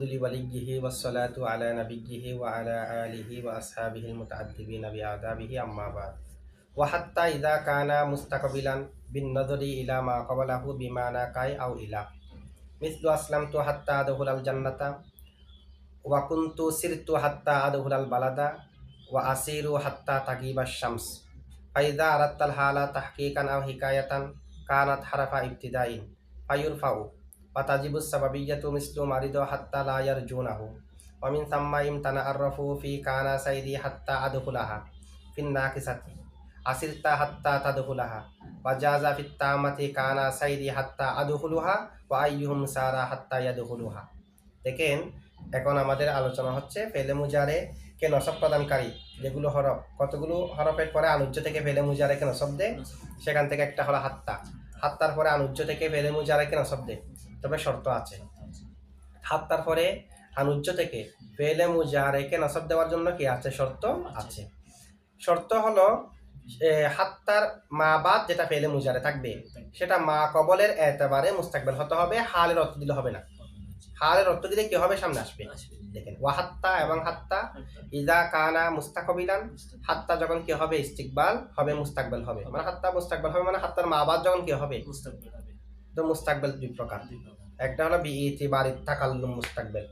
لوليه والصلاة على نبيه وعلى آله وأصحابه المتعذبين بعذابه أما بعد وحتى إذا كان مستقبلا بالنظر إلى ما قبله بمعنى كاي أو إلى مثل أسلمت حتى أدخل الجنة وكنت سرت حتى أدخل البلد وأسير حتى تغيب الشمس فإذا أردت الحال تحقيقا أو حكاية كانت حرف ابتداء فيرفع وتجب السببية مثل مرض حتى لا يرجونه ومن ثم امتنع الرفع في كان سيدي حتى أدخلها في الناقصة أسرت حتى تدخلها وجاز في التامة كان سيدي حتى أدخلها وأيهم سار حتى يدخلها দেখেন এখন আমাদের আলোচনা হচ্ছে ফেলে মুজারে কে নসব প্রদানকারী যেগুলো হরফ কতগুলো হরফের পরে আনুজ্য থেকে ফেলে মুজারে কে নসব দেয় সেখান থেকে একটা হলো হাত্তা হাত্তার পরে আনুজ্য থেকে ফেলে মুজারে কে নসব দেয় তবে শর্ত আছে হাত্তার পরে আনুজ্য থেকে ফেলে মুজারেকে নসব দেওয়ার জন্য কি আছে শর্ত আছে শর্ত হলো হাত্তার মা বাদ যেটা ফেলে মুজারে থাকবে সেটা মা কবলের এতেবারে মুস্তাকবেল হতে হবে হালের অর্থ দিলে হবে না হালের অর্থ দিলে কি হবে সামনে আসবে দেখেন ওয়াহাত্তা এবং হাত্তা ইজা কানা মুস্তাকবিলান হাত্তা যখন কি হবে ইস্তিকবাল হবে মুস্তাকবেল হবে মানে হাত্তা মুস্তাকবেল হবে মানে হাত্তার মা বাদ যখন কি হবে মুস্তাকবেল হবে তো মুস্তাকবেল দুই প্রকার একটা হলো বিইতিবারি তাকাল্লুম মুস্তাকবেল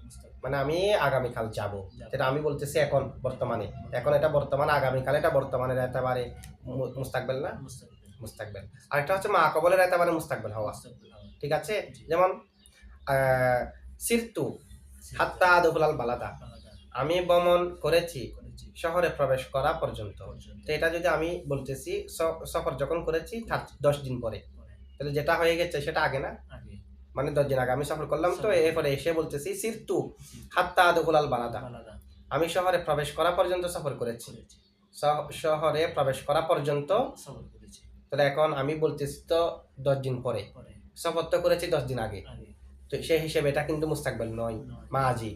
মানে আমি আগামীকাল যাব যেটা আমি বলতেছি এখন বর্তমানে এখন এটা বর্তমানে আগামীকাল এটা বর্তমানের একেবারে মুস্তাকবেল না মুস্তাকবেল আরেকটা হচ্ছে মা কবলের একেবারে মুস্তাকবেল হওয়া ঠিক আছে যেমন সিরতু হাত্তা আদখুলাল বালাদা আমি ভ্রমণ করেছি শহরে প্রবেশ করা পর্যন্ত তো এটা যদি আমি বলতেছি সফর যখন করেছি 10 দিন পরে তাহলে যেটা হয়ে গেছে সেটা আগে না মানে 10 দিন আগে আমি সফর করলাম তো এরপরে এসে বলতেছি সিরতু হাত্তা আদখুলাল বালাদা আমি শহরে প্রবেশ করা পর্যন্ত সফর করেছি শহরে প্রবেশ করা পর্যন্ত সফর করেছি তাহলে এখন আমি বলতেছি তো 10 দিন পরে সফর তো করেছি 10 দিন আগে তো সেই হিসেবে এটা কিন্তু মুস্তাকবেল নয় মাজি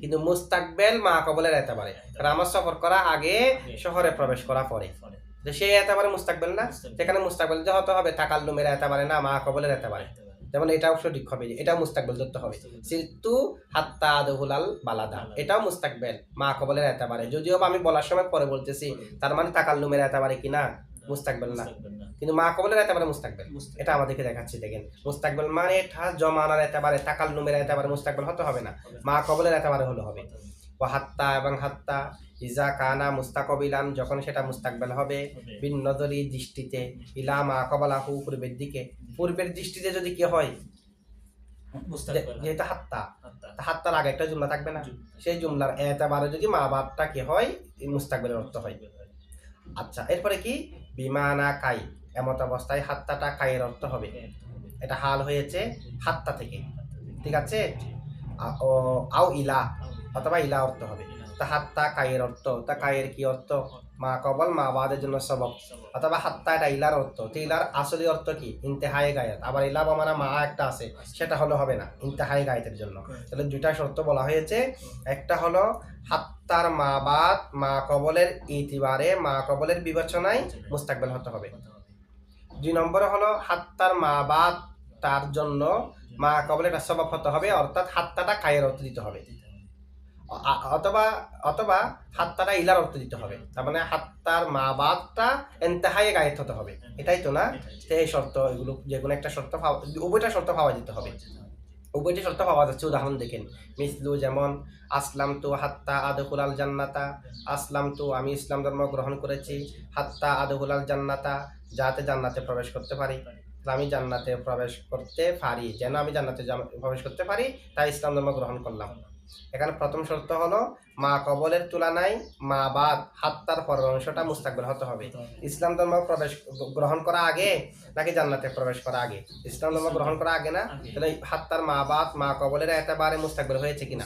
কিন্তু মুস্তাকবেল মা কবলের এতেবারে কারণ আমার সফর করা আগে শহরে প্রবেশ করা পরে তো সেই এতেবারে মুস্তাকবেল না সেখানে মুস্তাকবেল যে হতে হবে তাকাল্লুমের এতেবারে না মা কবলের এতেবারে যেমন এটাও সঠিক হবে এটাও মুস্তাকবেল ধরতে হবে সিরতু হাত্তা আদখুলাল বালাদা এটাও মুস্তাকবেল মা কবলের এতেবারে যদিও আমি বলার সময় পরে বলতেছি তার মানে তাকাল্লুমের এতেবারে কিনা মুস্তাকবেল না কিন্তু মা কবলের এতেবারে মুস্তাকবেল এটা আমাদেরকে দেখাচ্ছি দেখেন মুস্তাকবেল মানে এটা জমানার এতেবারে তাকাল্লুমের এতেবারে মুস্তাকবেল হতে হবে না মা কবলের এতেবারে হলে হবে ও হাত্তা এবং হাত্তা ইজা কানা মুস্তাকবিলান যখন সেটা মুস্তাকবেল হবে বিন নজরি দৃষ্টিতে ইলা মা কবলাহু পূর্বের দৃষ্টিতে যদি কি হয় যেটা হাত্তা হাত্তার আগে একটা জুমলা থাকবে না সেই জুমলার এতেবারে যদি মা বাদটা কি হয় মুস্তাকবেলের অর্থ হয় আচ্ছা এরপরে কি বিমানা কাই এমত অবস্থায় হাত্তাটা কাইয়ের অর্থ হবে এটা হাল হয়েছে হাত্তা থেকে ঠিক আছে আও ইলা অথবা ইলা অর্থ হবে তা হাত্তা কাইয়ের অর্থ তা কাইয়ের কি অর্থ মা কবল মা বাদের জন্য সবক অথবা হাত্তা এটা ইলার অর্থ তো ইলার আসলি অর্থ কি ইন্তেহায়ে গায়াত আবার ইলা মানে মা একটা আছে সেটা হলো হবে না ইন্তেহায়ে গায়াতের জন্য তাহলে দুইটা শর্ত বলা হয়েছে একটা হলো হাত্তার মা বাদ মা কবলের ইতিবারে মা কবলের বিবেচনায় মুস্তাকবেল হতে হবে 2 নম্বরে হলো হাত্তার মা বাদ তার জন্য মা কবলের সবক হতে হবে অর্থাৎ হাত্তাটা কায়ের অর্থ দিতে হবে অথবা হাত্তাটা ইলার অর্থ দিতে হবে তার মানে হাত্তার মা বাদটা ইন্তেহায়ে গায়েত হতে হবে এটাই তো না এই শর্ত এগুলো যে কোনো একটা শর্ত উভয়টা শর্ত পাওয়া যেতে হবে উভয়টি শর্ত পাওয়া যাচ্ছে উদাহরণ দেখেন মিসলু যেমন আসলাম তু হাত্তা আদখুলাল জান্নাতা আসলাম তু আমি ইসলাম ধর্ম গ্রহণ করেছি হাত্তা আদখুলাল জান্নাতা যাতে জান্নাতে প্রবেশ করতে পারি আমি জান্নাতে প্রবেশ করতে পারি যেন আমি জান্নাতে প্রবেশ করতে পারি তাই ইসলাম ধর্ম গ্রহণ করলাম এখানে প্রথম শর্ত হলো মা কবলের তুলনায় মা বাদ হাত্তার পরের অংশটা মুস্তাকবেল হতে হবে ইসলাম ধর্ম প্রবেশ গ্রহণ করা আগে নাকি জান্নাতে প্রবেশ করা আগে ইসলাম ধর্ম গ্রহণ করা আগে না তাহলে হাত্তার মা বাদ মা কবলের একেবারে মুস্তাকবেল হয়েছে কিনা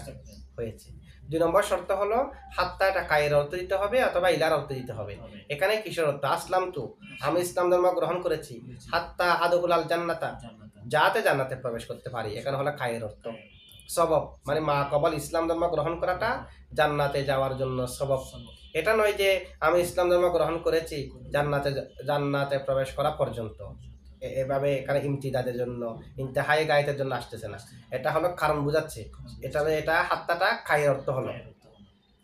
হয়েছে 2 নম্বর শর্ত হলো হাত্তা এটা কায়ের অর্থ দিতে হবে অথবা ইলার অর্থ দিতে হবে এখানে কিসের অর্থ আসলাম তু আমি ইসলাম ধর্ম গ্রহণ করেছি হাত্তা আদখুলাল জান্নাতা যাতে জান্নাতে প্রবেশ করতে পারি এখানে হলো কায়ের অর্থ সবব মানে মা কবল ইসলাম ধর্ম গ্রহণ করাটা জান্নাতে যাওয়ার জন্য সবব এটা নয় যে আমি ইসলাম ধর্ম গ্রহণ করেছি জান্নাতে প্রবেশ করা পর্যন্ত এভাবে এখানে ইমতিদাদের জন্য ইন্তেহায়ে গায়েতের জন্য আসতেছে না, এটা হলো কারণ বোঝাচ্ছে, এটা হাত্তাটা কায়ের অর্থ হলো।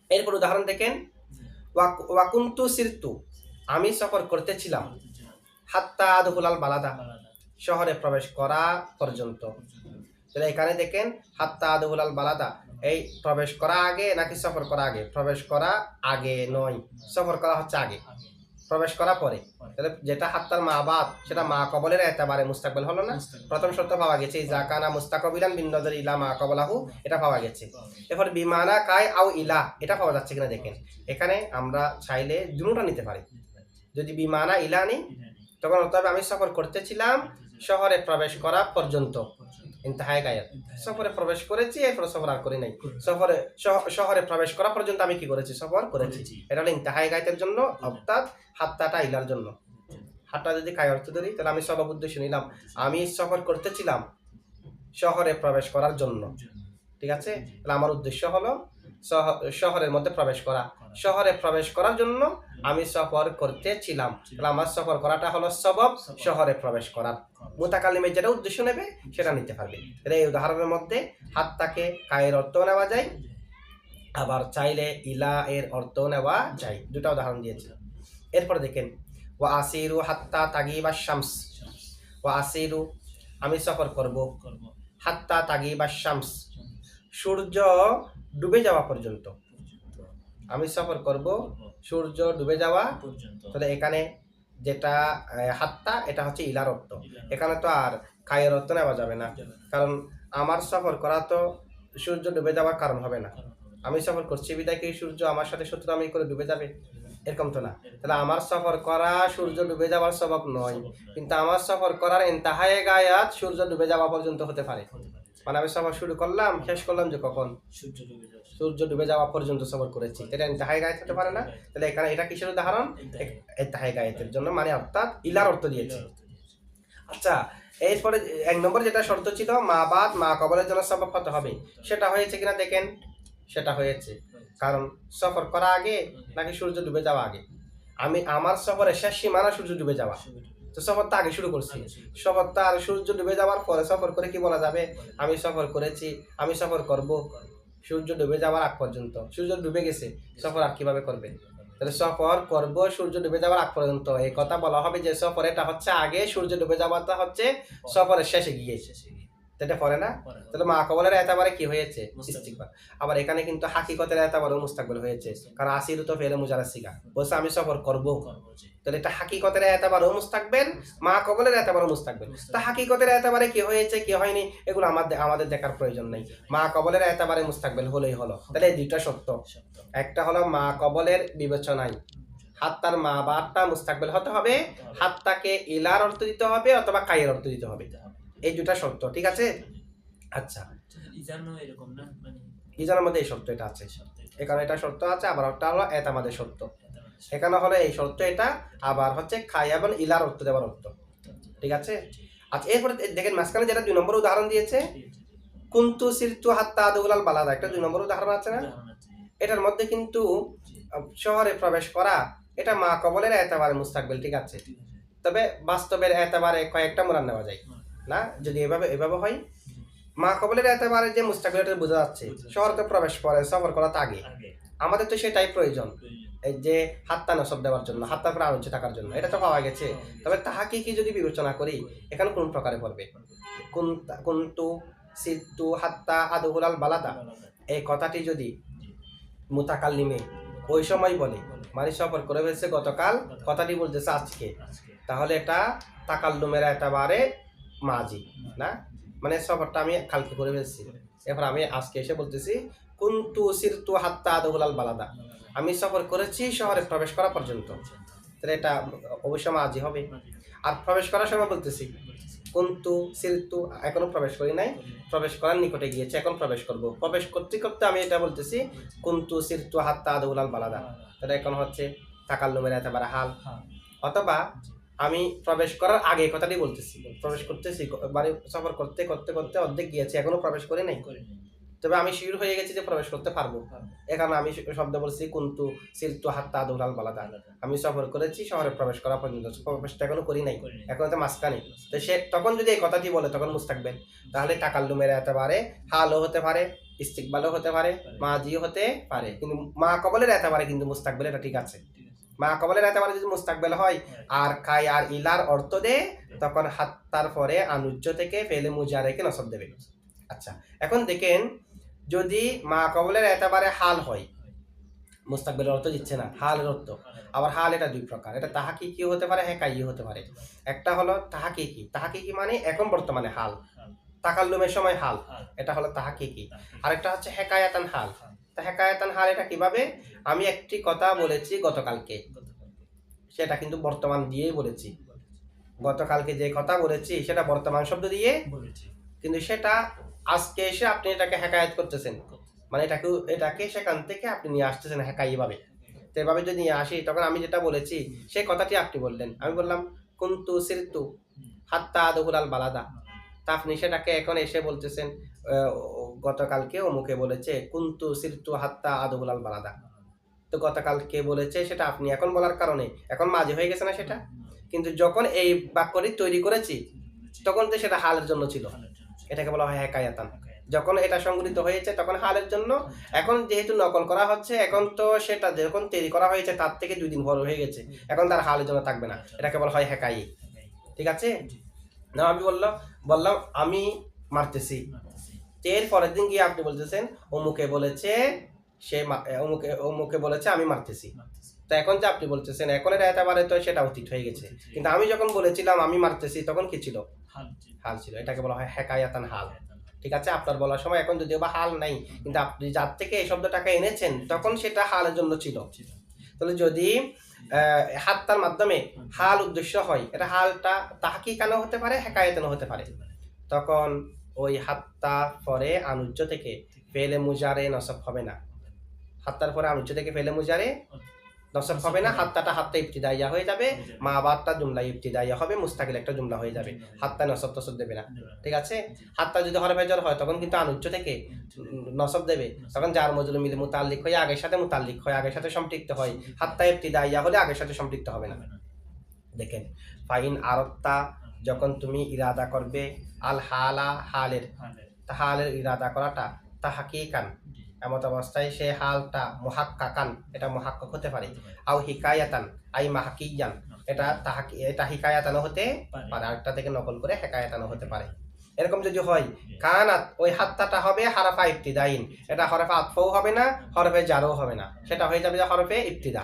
এরপর উদাহরণ দেখেন, ওয়াকুন্তু সিরতু, আমি সফর করতেছিলাম, হাত্তা আদহুলাল বালাদা, শহরে প্রবেশ করা পর্যন্ত। তাহলে এখানে দেখেন হাত্তা আদহুলাল বালাদা, এই প্রবেশ করা আগে নাকি সফর করা আগে? প্রবেশ করা আগে নয়, সফর করা হচ্ছে আগে, প্রবেশ করা পরে। তাহলে যেটা হাত্তার মা বাদ সেটা মা কবলের এতেবারে মুস্তাকবিল হলো না। প্রথম শর্ত পাওয়া গেছে, জাকানা মুস্তাকবিলান বিন নজর ইলা মা কবলাহু, এটা পাওয়া গেছে। এরপর বিমানা কায় আও ইলা, এটা পাওয়া যাচ্ছে কিনা দেখেন। এখানে আমরা চাইলে দুটোটা নিতে পারি। যদি বিমানা ইলা নিই তখন তবে আমি সফর করতেছিলাম শহরে প্রবেশ করা পর্যন্ত, ইন্তেহায়ে গায়াত, সফরে প্রবেশ করেছি, এরপর সফর আর করি নাই, শহরে প্রবেশ করা পর্যন্ত আমি কি করেছি? সফর করেছি। এটা হলো ইন্তেহায়ে গায়াতের জন্য, অর্থাৎ হাত্তাটা ইলার জন্য। হাত্তা যদি কায় অর্থ ধরি তাহলে আমি সব উদ্দেশ্য নিলাম, আমি সফর করতেছিলাম শহরে প্রবেশ করার জন্য, ঠিক আছে? তাহলে আমার উদ্দেশ্য হলো শহরের মধ্যে প্রবেশ করা, শহরে প্রবেশ করার জন্য আমি সফর করতেছিলাম। তাহলে আমার সফর করাটা হলো সবব শহরে প্রবেশ করার। মুতাকাল্লিমের যেটা উদ্দেশ্য নেবে সেটা নিতে পারবে। এই উদাহরণের মধ্যে হাত্তাকে কায়ের অর্থ নেওয়া যায়, আবার চাইলে ইলা এর অর্থ নেওয়া যায়। দুটা উদাহরণ দিয়েছে। এরপর দেখেন, ওয়া আসিরু হাত্তা তাগিবা শামস, ওয়া আসিরু, আমি সফর করব, হাত্তা তাগিবা শামস, সূর্য ডুবে যাওয়া পর্যন্ত। আমি সফর করব সূর্য ডুবে যাওয়া পর্যন্ত। তাহলে এখানে যেটা হাত্তা, এটা হচ্ছে ইলার অর্থ। এখানে তো আর কায়ের অর্থ নেওয়া যাবে না, কারণ আমার সফর করা তো সূর্য ডুবে যাওয়ার কারণ হবে না। আমি সফর করছি বিদায় কি সূর্য আমার সাথে শত্রু আমি করে ডুবে যাবে? এরকম তো না। তাহলে আমার সফর করা সূর্য ডুবে যাওয়ার সবব নয়, কিন্তু আমার সফর করার ইন্তেহায়ে গায়াত সূর্য ডুবে যাওয়া পর্যন্ত হতে পারে। মানে আমি সফর শুরু করলাম, শেষ করলাম যে কখন? সূর্য ডুবে যাওয়া পর্যন্ত সফর করেছি, এটা ইন্তেহায়ে গায়াত হতে পারে না। তাহলে এখানে এটা কিসের উদাহরণ? ইন্তেহায়ে গায়াতের জন্য, মানে অর্থাৎ ইলার অর্থ দিয়েছে। আচ্ছা, এরপরে এক নম্বর যেটা শর্ত ছিল মা বাদ মা কবলের জন্য সবব হতে হবে, সেটা হয়েছে কিনা দেখেন। সেটা হয়েছে, কারণ সফর করা আগে নাকি সূর্য ডুবে যাওয়া আগে? আমার সফরের শেষ সীমানা সূর্য ডুবে যাওয়া, তো সফরটা আগে শুরু করছি। সফরটা আর সূর্য ডুবে যাওয়ার পরে সফর করে কি বলা যাবে? আমি সফর করেছি, আমি সফর করব সূর্য ডুবে যাওয়ার আগ পর্যন্ত। সূর্য ডুবে গেছে, সফর আর কিভাবে করবে? তাহলে সফর করব সূর্য ডুবে যাওয়ার আগ পর্যন্ত, এই কথা বলা হবে যে সফর এটা হচ্ছে আগে, সূর্য ডুবে যাওয়াটা হচ্ছে সফরের শেষে গিয়েছে, এটা পরে না। তাহলে মা কবলের এতবারে কি হয়েছে? ইস্তিকবার। আবার এখানে কিন্তু হাকিকতের এতবারেও মুস্তাকবিল হয়েছে, কারণ আসিরু তো ফেলে মুজারাদ সিগা, বলছে আমি সফর করব। তাহলে এটা হাকিকতের এতবারেও মুস্তাকবিল, মা কবলের এতবারেও মুস্তাকবিল। তা হাকিকতের এতবারে কি হয়েছে কি হয়নি এগুলো আমাদের দেখার প্রয়োজন নেই, মা কবলের এতবারে মুস্তাকবিল হলেই হলো। তাহলে এই দুইটা সত্য। একটা হলো মা কবলের বিবেচনায় হাত্তার মা বাদটা মুস্তাকবিল হতে হবে, হাত্তাকে ইলার অর্থ দিতে হবে অথবা কায়ের অর্থ দিতে হবে, এই দুটা শর্ত, ঠিক আছে? আচ্ছা, ইজানের মধ্যে এই শর্ত এটা আছে, এখানে এটা শর্ত আছে, আবার একটা হলো এতামাদের শর্ত। এখানে হলো এই শর্ত এটা, আবার হচ্ছে খাই এবং ইলার অর্থ দেওয়ার অর্থ, ঠিক আছে? আচ্ছা, এরপরে দেখেন মাঝখানে যেটা 2 নম্বর উদাহরণ দিয়েছে, কুন্তু সিরতু হাত্তা আদহুলাল বালাদা, একটা 2 নম্বর উদাহরণ আছে না? এটার মধ্যে কিন্তু শহরে প্রবেশ করা এটা মা কবলের এতবারে মুস্তাকবিল, ঠিক আছে? তবে বাস্তবের এতবারে কয়েকটা মুরাদ নেওয়া যায় না, যদি এভাবে হয়। মা কবলের এতবারে যে মুস্তাকবিল এটা বোঝা যাচ্ছে শহরতে প্রবেশ করে সফর করা আগে, আমাদের তো সেটাই প্রয়োজন, এই যে হাত্তা নসব দেওয়ার জন্য, হাত্তার পরে আলোচ্য থাকার জন্য, এটা তো পাওয়া গেছে। তবে তাহাকে কি যদি বিবেচনা করি এখানে কোন প্রকারে পড়বে? কুন্তু সিরতু হাত্তা আদহুলাল বালাদা, এই কথাটি যদি মুতাকাল্লিমে ওই সময় বলে, মানে সফর করে ফেলছে গতকাল, কথাটি বলতেছে আজকে, তাহলে এটা তাকাল্লুমের এতবারে মাজি না, মানে সফরটা আমি কালকে করে ফেলছি, এরপর আমি আজকে এসে বলতেছি কুন্তু সিরতু হাত্তা আদহুলাল বালাদা, আমি সফর করেছি শহরে প্রবেশ করা পর্যন্ত, তাহলে এটা অবশ্যই মাজি হবে। আর প্রবেশ করার সময় বলতেছি কুন্তু সিরতু, এখনো প্রবেশ করি নাই, প্রবেশ করার নিকটে গিয়েছে, এখন প্রবেশ করব, প্রবেশ করতে করতে আমি এটা বলতেছি কুন্তু সিরতু হাত্তা আদহুলাল বালাদা, তাহলে এখন হচ্ছে তাকাল্লুমের এতবারে হাল। অথবা আমি প্রবেশ করার আগে কথাটি বলতেছি, প্রবেশ করতেছি, মানে সফর করতে করতে করতে অর্ধেক গিয়েছে, এখনো প্রবেশ করি নাই, তবে আমি শিওর হয়ে গেছি যে প্রবেশ করতে পারবো। এখানে আমি শব্দ বলছি কুন্তু সিরতু হাত্তা আদুলাল বালাদা, আমি সফর করেছি শহরে প্রবেশ করা পর্যন্ত, প্রবেশটা এখনো করি নাই, এখন তো মাঝখানে। তো সে তখন যদি এই কথাটি বলে তখন মুস্তাকবিল, তাহলে তাকাল্লুমের এতেবারে হালও হতে পারে, ইস্তিকবালও হতে পারে, মাজিও হতে পারে, কিন্তু মা কবলের এতেবারে কিন্তু মুস্তাকবিল, এটা ঠিক আছে। মা কবলের এতেবারে যদি মুস্তাকবিল হয় আর কাই আর ইলার অর্থ দে, তখন হাত্তার পরে আনুজ্য থেকে ফেলে মুজারেকে নসব দেবে। আচ্ছা, এখন দেখেন যদি মা কবলের এতেবারে হাল হয়, মুস্তাকবিলের অর্থ দিচ্ছে না, হালের অর্থ। আবার হাল এটা দুই প্রকার, এটা তাহাকিকি হতে পারে, হেকাই হতে পারে। একটা হলো তাহাকিকি, তাহাকিকি মানে এখন বর্তমানে হাল, তাকাল্লুমের সময় হাল, এটা হলো তাহাকিকি। আরেকটা হচ্ছে হেকায়াতান হাল। তা হেকায়াতান হাল এটা কিভাবে? আমি একটি কথা বলেছি গতকালকে, সেটা কিন্তু বর্তমান দিয়েই বলেছি। গতকালকে যে কথা বলেছি সেটা বর্তমান শব্দ দিয়ে বলেছি, কিন্তু সেটা আজকে এসে আপনি এটাকে হেকায়াত করতেছেন, মানে এটাকে সেখান থেকে আপনি নিয়ে আসতেছেন হেকাই ভাবে। তো এভাবে যদি নিয়ে আসি, তখন আমি যেটা বলেছি সেই কথাটি আপনি বললেন, আমি বললাম কুন্তু সিরতু হাত্তা আদহুলাল বালাদা, তা আপনি সেটাকে এখন এসে বলতেছেন গতকালকে অমুকে বলেছে কুন্তু সিরতু হাত্তা আদহুলাল বালাদা। তো গতকালকে বলেছে সেটা আপনি এখন বলার কারণে এখন মাঝে হয়ে গেছে না সেটা, কিন্তু যখন এই বাক্যটি তৈরি করেছি তখন তো সেটা হালের জন্য ছিল, এটাকে বলা হয় হেকায়াতান। যখন এটা সংগঠিত হয়েছে তখন হালের জন্য, এখন যেহেতু নকল করা হচ্ছে, এখন তো সেটা যখন তৈরি করা হয়েছে তার থেকে 2 দিন পর হয়ে গেছে, এখন তার হালের জন্য থাকবে না, এটাকে বলা হয় হেকাই। ঠিক আছে না? আমি বললাম আমি মারতেছি, এর পরের দিন গিয়ে আপনি বলতেছেন অমুকে বলেছে সে অমুকে বলেছে আমি মারতেছি। তো এখন যে আপনি বলতেছেন এখন এটা একেবারে তো সেটা অতীত হয়ে গেছে, কিন্তু আমি যখন বলেছিলাম আমি মারতেছি তখন কি ছিল? হাল ছিল, এটাকে বলা হয় হেকায়াতান হাল। ঠিক আছে, আপনার বলার সময় এখন যদিও বা হাল নাই, কিন্তু আপনি যার থেকে এই শব্দটাকে এনেছেন তখন সেটা হালের জন্য ছিল। তাহলে যদি হাত্তার মাধ্যমে হাল উদ্দেশ্য হয়, এটা হালটা তাহকিকানও হতে পারে, হেকায়াতানও হতে পারে, তখন ওই হাত্তা পরে আনুজ্য থেকে ফেলে মুজারে নসব হবে না। হাত্তার পরে আনুজ্য থেকে ফেলে মুজারে নসব হবে না, হাত্তাটা হাত্তা ইবতিদাইয়া হয়ে যাবে, মা বাদটা জুমলা ইবতিদাইয়া হবে, মুস্তাকিল একটা জুমলা হয়ে যাবে, হাত্তা নসব তসব দেবে না। ঠিক আছে, হাত্তা যদি হরফে জর হয় তখন কিন্তু আনুজ্য থেকে নসব দেবে, তখন যার মজুর মিলে মুতাল্লিক হয়ে আগের সাথে মুতাল্লিক হয়, আগের সাথে সম্পৃক্ত হয়। হাত্তা ইবতিদাইয়া হলে আগের সাথে সম্পৃক্ত হবে না। দেখেন ফাইন আরত্তা, যখন তুমি ইরাদা করবে আল হালা হালের, হালের ইরাদা করাটা তাহাকিকান, এমত অবস্থায় সে হালটা মুহাক্কাকান, এটা মুহাক্কাক হতে পারে, আও হিকায়াতান আই মাহাকিয়ান, এটা হিকায়াতানও হতে পারে, আরেকটা থেকে নকল করে হেকায়াতানও হতে পারে। এরকম যদি হয় কানাত, ওই হাত্তাটা হবে হারাফা ইবতিদাইন, এটা হরফে আতফও হবে না, হরফে জারও হবে না, সেটা হয়ে যাবে যে হরফে ইবতিদা,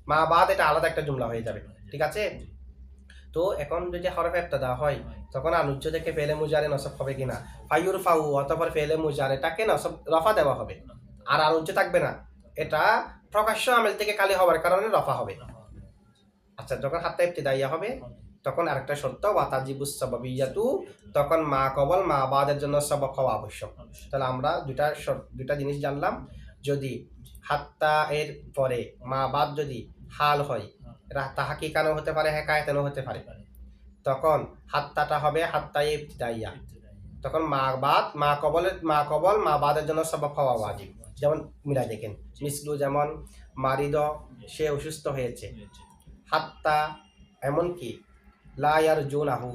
মা বাদ এটা আলাদা একটা জুমলা হয়ে যাবে। ঠিক আছে, তো এখন যদি হরফে ইবতিদা হয় তখন আনুজ্য থেকে ফেলে মুজারে নসব হবে কিনা? ফায়ুর ফাউ, অতঃপর ফেলে মুজারেটাকে নসব রফা দেওয়া হবে, আর আনুজ্য থাকবে না, এটা প্রকাশ্য আমেল থেকে কালি হওয়ার কারণে রফা হবে। আচ্ছা, যখন হাত্তা ইবতিদাইয়া হবে তখন আরেকটা শর্ত ওয়াতাজিবুস সাবাবিয়াতু, তখন মা কবল মা বাদের জন্য সবাব হওয়া আবশ্যক। তাহলে আমরা দুইটা জিনিস জানলাম, যদি হাত্তা এর পরে মা বাদ যদি হাল হয়, এটা তাহাকিকানও হতে পারে, হেকায়াতানও হতে পারে, তখন হাত্তাটা হবে হাত্তায়ে ইবতিদাইয়া, তখন মা কবল মা বাদের জন্য সবাব হওয়া ওয়াজিব। যেমন মিলাই দেখেন, মিসলু যেমন মারিদ, সে অসুস্থ হয়েছে, হাত্তা এমনকি লা ইয়ারজুনাহু,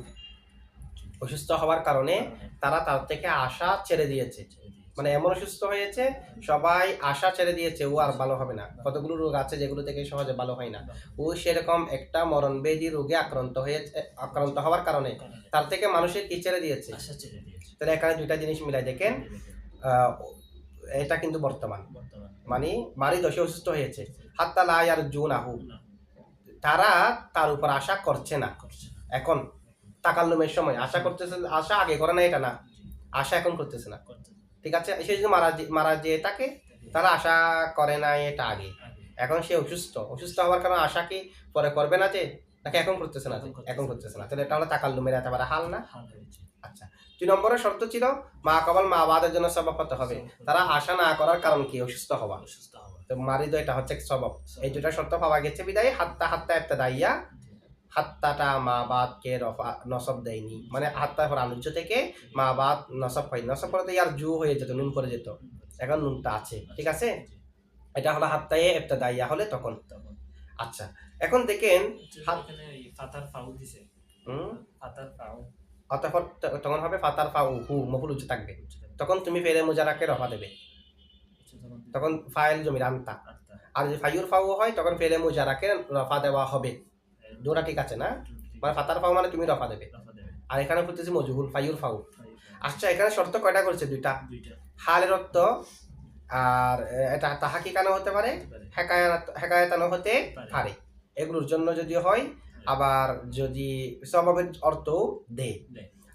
অসুস্থ হওয়ার কারণে তারা তার থেকে আশা ছেড়ে দিয়েছে, মানে এমন অসুস্থ হয়েছে সবাই আশা ছেড়ে দিয়েছে, ও আর ভালো হবে না। কতগুলো রোগ আছে যেগুলো থেকে সহজে ভালো হয় না, ও সেরকম একটা মরণবেদী রোগে আক্রান্ত হওয়ার কারণে তার থেকে মানুষের কি ছেড়ে দিয়েছে? তাহলে এখানে দুইটা জিনিস মিলাই দেখেন, এটা কিন্তু বর্তমান, মানে মারি দশে অসুস্থ হয়েছে, হাত্তা লা ইয়ারজুনাহু, তারা তার উপর আশা করছে না। এখন তাকাল্লুমের সময় আশা করতেছে, আশা আগে করে না, এটা না, আশা এখন করতেছে না। ঠিক আছে, সে যদি মারা যেয়ে থাকে তারা আশা করে না, এটা আগে। এখন সে অসুস্থ হওয়ার কারণে আশা কি পরে করবে না, যে তাকে এখন করতেছে না, এখন করতেছে না, তাহলে এটা হলো তাকাল্লুমের একেবারে হাল না। আচ্ছা, 2 নম্বরের শর্ত ছিল মা কবল মা বাদের জন্য সবাব হতে হবে, তারা আশা না করার কারণ কি? অসুস্থ হওয়া। তো মারিদ, এটা হচ্ছে সবাব। এই দুটা শর্ত পাওয়া গেছে বিদায় হাত্তা ইবতিদাইয়া, হাত্তাটা মা বাদকে রফা নসব দেয়নি, মানে হাত্তার পর আনুজ্য থেকে মা বাদ নসব হয়নি, নসব করে তো ইয়ার জু হয়ে যেত, নুন করে যেত, এখন নুনটা আছে, ঠিক আছে। এটা হলো হাত্তায়ে ইবতিদাইয়া হলে তখন। আচ্ছা এখন দেখেন অতঃপর তখন হবে ফাতার ফাউ হু মফুল উচ্চ থাকবে, তখন তুমি ফেলে মুজারাকে রফা দেবে, তখন ফাইল জমির আনতা। আর যদি ফাইউর ফাউ হয় তখন ফেলে মুজারাকে রফা দেওয়া হবে, দুটা ঠিক আছে না, মানে ফাতার ফাউ মানে তুমি রফা দেবে, আর এখানে বলতেছি মজহুল ফাইউর ফাউ। আচ্ছা এখানে শর্ত কয়টা করেছে? দুইটা, হালের অর্থ আর এটা তাহাকিকানো হতে পারে, হেকায়াতানো হতে পারে, এগুলোর জন্য যদি হয়, আবার যদি স্বভাবের অর্থ দে।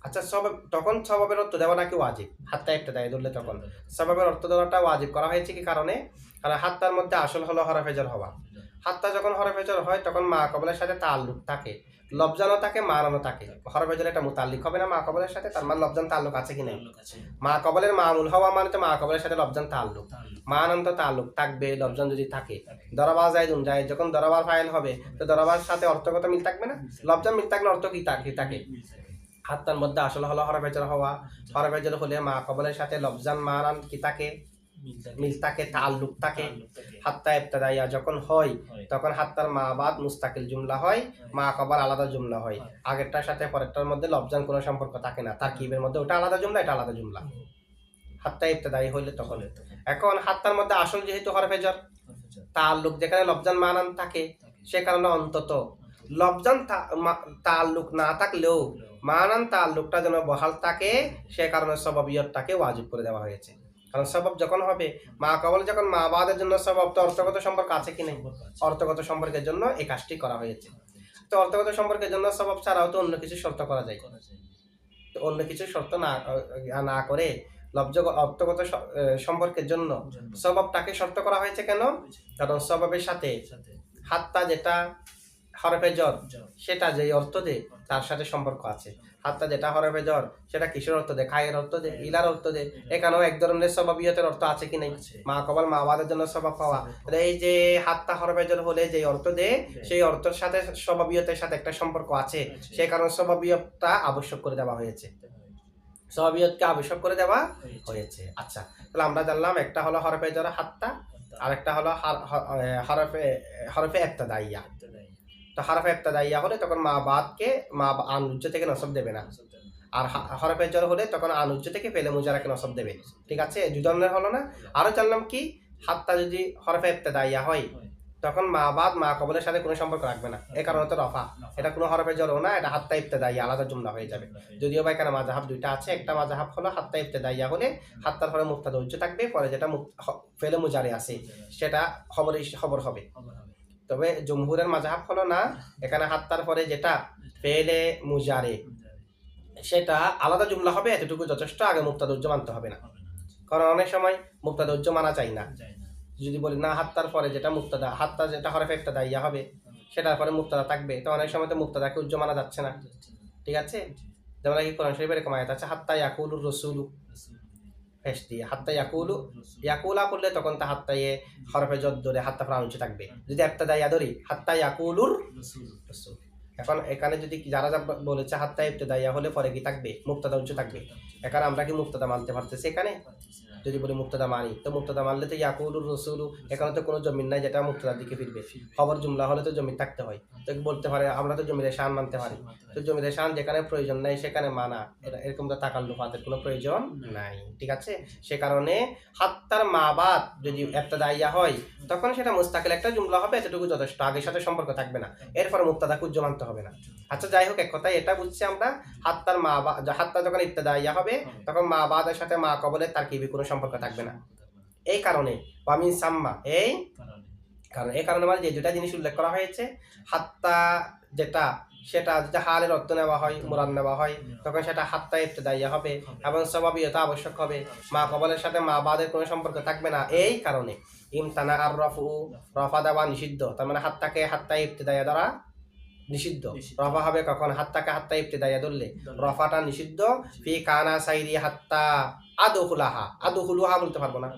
আচ্ছা স্বভাব, তখন স্বভাবের অর্থ দেওয়া নাকি ওয়াজিব? হাত্তা একটা দেয় ধরলে তখন স্বভাবের অর্থ দেওয়াটা ওয়াজিব করা হয়েছে কি কারণে? কারণ হাত্তার মধ্যে আসল হলো হরফে জ্বর হওয়া। হাত্তা যখন হরফে জ্বর হয় তখন মা কবলের সাথে তাল্লুক থাকে, লবজানও থাকে, মানানো থাকে। হরফে জ্বর এটা মুতাল্লিক হবে না মা কবলের সাথে, তার মানে লবজান তাল্লুক আছে কি নাই? মা কবলের মামুল হওয়া মানে তো মা কবলের সাথে লবজান তাল্লুক, মানান্ত তাল্লুক থাকবে লবজান যদি থাকে। দরাবার জায়দুন যায়, যখন দরাবার ফাইল হবে তো দরাবার সাথে অর্থগত মিল থাকবে না, লবজান মিল থাকলে অর্থ কি থাকে? হাত্তার মধ্যে আসল হলো হরফে জ্বর হওয়া, হরফে জ্বর হলে মা কবলের সাথে লবজান মানান কি থাকে? মিল থাকে, তাল্লুক থাকে। হাত্তা ইবতিদাইয়া যখন হয় তখন হাত্তার মা বাদ মুস্তাকিল জুমলা হয়, মা কবল আলাদা জুমলা হয়, আগেরটার সাথে পরেরটার মধ্যে লবজান কোনো সম্পর্ক থাকে না, তারকিবের মধ্যে ওটা আলাদা জুমলা এটা আলাদা জুমলা। হাত্তা ইবতিদাই হইলে তখন। এখন হাত্তার মধ্যে আসল যেহেতু হরফে জ্বর, তাল্লুক যেখানে লবজান মানান থাকে, সে কারণে অন্তত লবজান তাল্লুক না থাকলেও মানান তাল্লুকটা যেন বহাল থাকে, সে কারণে সবাবিয়তটাকে ওয়াজিব করে দেওয়া হয়েছে। কারণ সবব যখন হবে মা কবল যখন মা বাদের জন্য সবব, তো অর্থগত সম্পর্ক আছে কি নেই? অর্থগত সম্পর্কের জন্য এই কাজটি করা হয়েছে। তো অর্থগত সম্পর্কের জন্য সবব ছাড়াও তো অন্য কিছু শর্ত করা যায়, তো অন্য কিছু শর্ত না করে অর্থগত সম্পর্কের জন্য সববটাকে শর্ত করা হয়েছে কেন? কারণ সববের সাথে হাত্তা যেটা হরফে জ্বর সেটা যেই অর্থ দেয় তার সাথে সম্পর্ক আছে। হাত্তা যেটা হরফে জ্বর সেটা কিসের অর্থ দেয়? খায়ের অর্থ দেয়, ইলার অর্থ দেয়। এখানেও এক ধরনের সবাবিয়তের অর্থ আছে কি নাই? মা কবল মা বাদের জন্য সবাব পাওয়া, এই যে হাত্তা হরফে জ্বর হলে যে অর্থ দেয় সেই অর্থের সাথে সবাবিয়তের সাথে একটা সম্পর্ক আছে, সেই কারণে সবাবিয়তটা আবশ্যক করে দেওয়া হয়েছে, সবাবিয়তকে আবশ্যক করে দেওয়া হয়েছে। আচ্ছা তাহলে আমরা জানলাম একটা হলো হরফে জ্বর হাত্তা, আর একটা হলো হরফে ইবতিদাইয়া। তো হরফে ইবতিদাইয়া হলে তখন মা বাদকে মা আনুজ্য থেকে নসব দেবে না, আর হরফে জ্বর হলে তখন আনুজ্য থেকে ফেলে মুজারাকে নসব দেবে, ঠিক আছে। দুই ধরনের হলো না। আরো জানলাম কি, হাত্তা যদি হরফে ইবতিদাইয়া হয় তখন মা বাদ মা কবলের সাথে কোনো সম্পর্ক রাখবে না, এই কারণে তো রফা, এটা কোনো হরফে জ্বরও না, এটা হাত্তা ইবতিদাইয়া আলাদা জুমলা হয়ে যাবে। যদিও বা এখানে মাযহাব দুইটা আছে, একটা মাযহাব হলো হাত্তা ইবতিদাইয়া হলে হাত্তার পরে মুবতাদা উজ্জ থাকবে, পরে যেটা ফেলে মুজারে আছে সেটা খবর হবে। তবে জমহুরের মাযহাব হলো না, এখানে হাত্তার পরে যেটা ফেলে মুজারে সেটা আলাদা জুমলা হবে, এতটুকু যথেষ্ট, আগে মুবতাদা উজ্জ মানতে হবে না। কারণ অনেক সময় মুবতাদা উজ্জ মানা চাই না, যদি বলি না হাত্তার পরে যেটা মুবতাদা, হাত্তা যেটা হরফে ইবতিদাইয়া হবে সেটার পরে মুবতাদা থাকবে, তো অনেক সময় তো মুবতাদাকে উজ্জ মানা যাচ্ছে না, ঠিক আছে। যেমন কি কোরআন শরীফের এরকম আয়াত আছে, হাত্তা ইয়াকুলুর রাসূলু ফেস দিয়ে, হাত্তা ইয়াকুলা পড়লে তখন তা হাত্তায়ে হরফে জদ ধরে হাত্তা প্রাণ উঁচু থাকবে, যদি ইবতিদাইয়া ধরি হাত্তা ইয়াকুলুর রাসূল। এখন এখানে যদি যারা বলেছে হাত্তা ইবতিদাইয়া হলে পরে কি থাকবে? মুবতাদা উঁচু থাকবে। এখানে আমরা কি মুবতাদা মানতে পারতেছি? এখানে যদি বলি মুবতাদা মানি, তো মুবতাদা মানলে তো ইয়াকুলুর রাসূলু, এখানে তো কোনো জমিন নাই যেটা মুবতাদার দিকে ফিরবে, খবর জুমলা হলে তো জমিন থাকতে হয়, তো বলতে পারে আমরা তো জমির শান মানতে পারি, তো জমির শান যেখানে প্রয়োজন নাই সেখানে মানা, এরকম তো তাকাল্লুফাতের কোনো প্রয়োজন নাই, ঠিক আছে। সে কারণে হাত্তার মা বাদ যদি ইবতিদাইয়া হয় তখন সেটা মুস্তাকিল একটা জুমলা হবে, এতটুকু যথেষ্ট, আগের সাথে সম্পর্ক থাকবে না, এরপর মুবতাদাকে উজ্জ মানতে হবে না। আচ্ছা যাই হোক, এক কথায় এটা বুঝছি আমরা, হাত্তার মা বাদ, হাত্তা যখন ইবতিদাইয়া হবে তখন মা বাদের সাথে মা কবলের তারকিবি কোনো সম্পর্ক থাকবে না। এই কারণে ওয়ামিন সাম্মা, এই কারণে মানে যে দুটা জিনিস উল্লেখ করা হয়েছে, হাত্তা যেটা সেটা যদি হালের অর্থ নেওয়া হয়, মুরাদ নেওয়া হয়, তখন সেটা হাত্তা ইবতিদাইয়া হবে এবং সবাবিয়তা আবশ্যক হবে, মা কবলের সাথে মা বাদের কোনো সম্পর্ক থাকবে না। এই কারণে ইমতানা আর রফু, রফা দেওয়া নিষিদ্ধ, তার মানে হাত্তাকে হাত্তা ইবতিদাইয়া দ্বারা নিষিদ্ধ। রফা হবে কখন? হাত্তাকে হাত্তা ইবতিদাইয়া ধরলে রফাটা নিষিদ্ধ। ফি কানা সাইরি হাত্তা আদুহুলাহা বলতে পারবো না,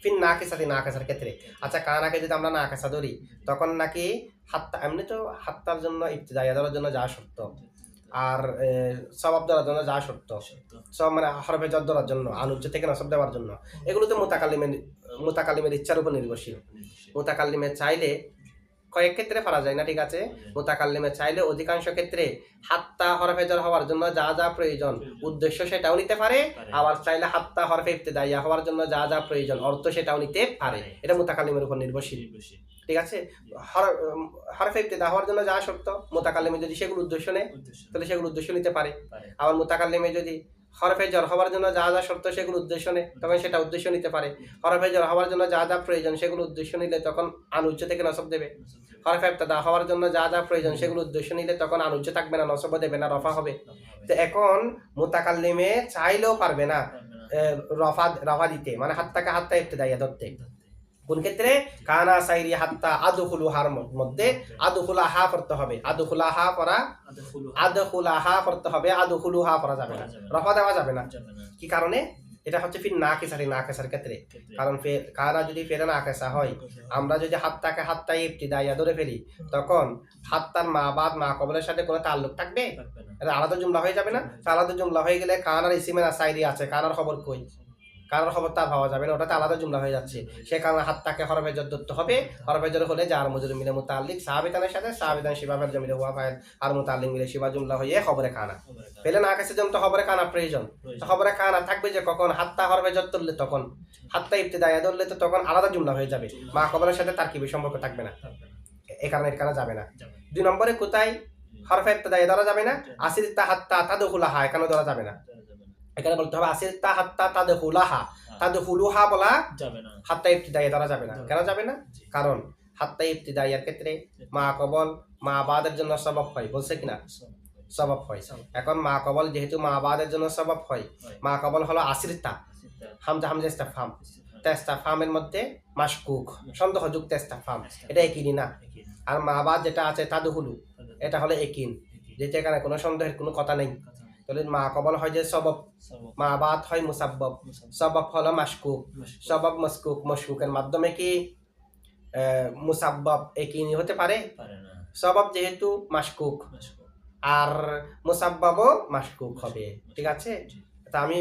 ফিন নাকিসাতি নাকিসার ক্ষেত্রে। আচ্ছা কানাকে যদি আমরা নাকিসা ধরি তখন নাকি হাত্তা এমনি তো হাত্তার জন্য ইবতিদাইয়া ধরার জন্য যা শর্ত আর সবাব ধরার জন্য যা শর্ত সব মানে হরফে জর ধরার জন্য আনুজ্য থেকে নসব দেওয়ার জন্য এগুলো তো মোতাকাল্লিমের ইচ্ছার উপর নির্ভরশীল। মোতাকাল্লিমে চাইলে কয়েক ক্ষেত্রে পারা যায় না, ঠিক আছে। মোতাকাল্লিমে চাইলে অধিকাংশ ক্ষেত্রে হাত্তা হরফে জর হওয়ার জন্য যা যা প্রয়োজন উদ্দেশ্য সেটাও নিতে পারে, আবার চাইলে হাত্তা হরফে ইবতিদাইয়া হওয়ার জন্য যা যা প্রয়োজন অর্থ সেটাও নিতে পারে। এটা মোতাকাল্লিমের উপর নির্ভরশীল, ঠিক আছে। হরফে ইবতিদা হওয়ার জন্য যা শর্ত মোতাকাল্লিমে যদি সেগুলো উদ্দেশ্য নেয় তাহলে সেগুলো উদ্দেশ্য নিতে পারে। আবার মোতাকাল্লিমে যদি হরফে জর হওয়ার জন্য যা যা শর্ত সেগুলো উদ্দেশ্য নেয় তখন সেটা উদ্দেশ্য নিতে পারে। হরফে জর হওয়ার জন্য যা যা প্রয়োজন সেগুলো উদ্দেশ্য নিলে তখন আনুজ্য থেকে নসব দেবে। হরফে ইবতিদা হওয়ার জন্য যা যা প্রয়োজন সেগুলো উদ্দেশ্য নিলে তখন আনুজ্য থাকবে না, নসব দেবে না, রফা হবে। তো এখন মোতাকাল্লিমে চাইলেও পারবে না রফা দিতে, মানে হাত্তাকে হাত্তা ইবতিদাইয়া ধরতে। কোন ক্ষেত্রে? কানা সাইরি হাত্তা আদখুলুহার মধ্যে আদখুলাহা পড়তে হবে। আদখুলাহা পড়া আদখুলাহা পড়তে হবে, আদখুলুহা পড়া যাবে না, রফা দেওয়া যাবে না। কি কারণে? এটা হচ্ছে ফির নাকিসার ক্ষেত্রে। কারণ কানা যদি ফেরে নাকিসা হয়, আমরা যদি হাত্তাকে হাত্তা ইবতিদাইয়া ধরে ফেলি তখন হাত্তার মা বাদ মা কবলের সাথে কোনো তাল্লুক থাকবে? এটা আলাদা জুমলা হয়ে যাবে না? আলাদা জুমলা হয়ে গেলে কানার ইসিমে নাসাইরি আছে, কানার খবর কই? কারোর খবর তার পাওয়া যাবে না, ওটাতে আলাদা জুমলা হয়ে যাচ্ছে। সে কারণে হাত্তাকে হরফে জর ধরতে হবে। হরফে জর হলে যার মজুর মিলে মুতাল্লিক সাহাবিতানের সাথে সাহাবিতান শিবাবের জমিলে হুয়া ফাইল আর মুতাল্লিক মিলে শিবা জুমলা হয়ে খবরে কানা পেলে না কাছে জন্য তো খবরে কানা প্রয়োজন। তো খবরে কানা থাকবে যে কখন হাত্তা হরফে জর ধরলে, তখন হাত্তা ইবতিদাইয়া ধরলে তো তখন আলাদা জুমলা হয়ে যাবে, মা কবরের সাথে তার কি সম্পর্ক থাকবে না, এই কারণে এর কানা যাবে না। 2 নম্বরে কোথায় হরফে ইবতিদাইয়া ধরা যাবে না? আসিরতা হাত্তা তাদখুলাহা, এখানে ধরা যাবে না। এখানে বলতে হবে আসিরতা হাত্তা তাদখুলাহা, তাদখুলুহা বলা যাবে না, হাত্তা ইবতিদাইয়া ধরা যাবে না। কেন যাবে না? কারণ হাত্তা ইবতিদাইয়ার ক্ষেত্রে মা কবল মা বাদের জন্য সবাব হয়, বলছে কিনা? সবাব হয়। এখন মা কবল যেহেতু মা বাদের জন্য সবাব হয়, মা কবল হলো আসিরতা, হামজা হামজা ইস্তিফহাম, ইস্তিফহামের মধ্যে মাশকুক সন্দেহযুক্ত ইস্তিফহাম, এটা একিনি না। আর মা বাদ যেটা আছে তাদখুলু, এটা হলো একিন, যেটা এখানে কোনো সন্দেহের কোনো কথা নেই। তাহলে মা কবল হয় যে সবব, মা বাদ হয় মুসাব্বব, সবব হলো মাশকুক, সবব মাশকুক, মাশকুকের মাধ্যমে কি মুসাব্বব একিনি হতে পারে? সবব যেহেতু মাশকুক আর মুসাব্ববও মাশকুক হবে, ঠিক আছে। তা আমি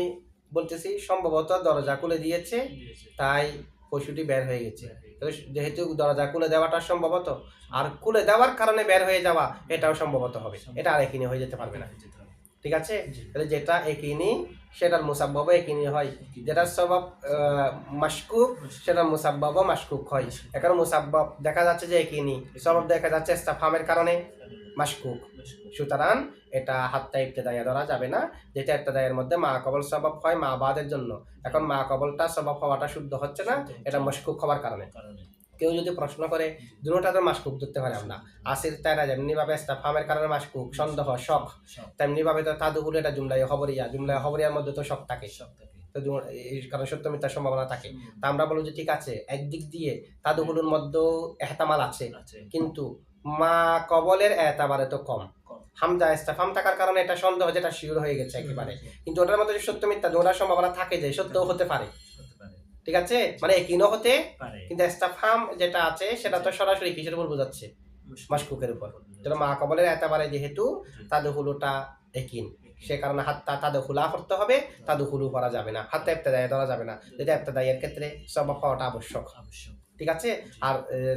বলতেছি সম্ভবত দরজা খুলে দিয়েছে তাই পশুটি বের হয়ে গেছে। যেহেতু দরজা খুলে দেওয়াটা সম্ভবত, আর খুলে দেওয়ার কারণে বের হয়ে যাওয়া এটাও সম্ভবত হবে, এটা আর একিনি হয়ে যেতে পারবে না, ঠিক আছে। তাহলে যেটা একিনি সেটার মুসাব্বব একিনি হয়, যেটা সবব মাশকুক সেটার মুসাব্বব মাশকুক হয়। এখানে মুসাব্বব দেখা যাচ্ছে যে একিনি, সবব দেখা যাচ্ছে ইস্তিফহামের কারণে মাশকুক, সুতরাং এটা হাত্তা ইবতিদাইয়া ধরা যাবে না। যেটা ইবতিদাইয়ের মধ্যে মা কবল সবব হয় মা বাদের জন্য, এখন মা কবলটা সবব হওয়াটা শুদ্ধ হচ্ছে না, এটা মাশকুক হওয়ার কারণে। কেউ যদি প্রশ্ন করে দুটোটাতে মাশকুক ধরতে পারে আমরা, আসির তাইরা যেমনি ভাবে ইস্তিফহামের কারণে মাশকুক সন্দেহ শক, তেমনি ভাবে তো তাদখুল এটা জুমলায়ে খবরিয়ার মধ্যে তো শক থাকে, তো এই কারণে সত্য মিথ্যার সম্ভাবনা থাকে। তা আমরা বলবো যে ঠিক আছে, একদিক দিয়ে তাদখুলের মধ্যেও ইহতিমাল আছে, কিন্তু মা কবলের এতাবারে তো কম, হামজা ইস্তিফহাম থাকার কারণে এটা সন্দেহ যেটা শিওর হয়ে গেছে একেবারে, কিন্তু ওটার মধ্যে সত্য মিথ্যা দুটোর সম্ভাবনা থাকে যে সত্যও হতে পারে, ঠিক আছে। মানে একিনও হতে, কিন্তু ইস্তিফহাম যেটা আছে সেটা তো সরাসরি কিসের উপর বোঝাচ্ছে? মাশকুকের উপর। তাহলে মা কবলের এতাবারে যেহেতু তাদখুলুটা একিন, সে কারণে হাত্তা তাদখুলা করতে হবে, তাদখুলু করা যাবে না, হাত্তা ইবতিদাইয়া ধরা যাবে না। যেটা ইবতিদাইয়ের ক্ষেত্রে সবব হওয়াটা আবশ্যক, ঠিক আছে। আর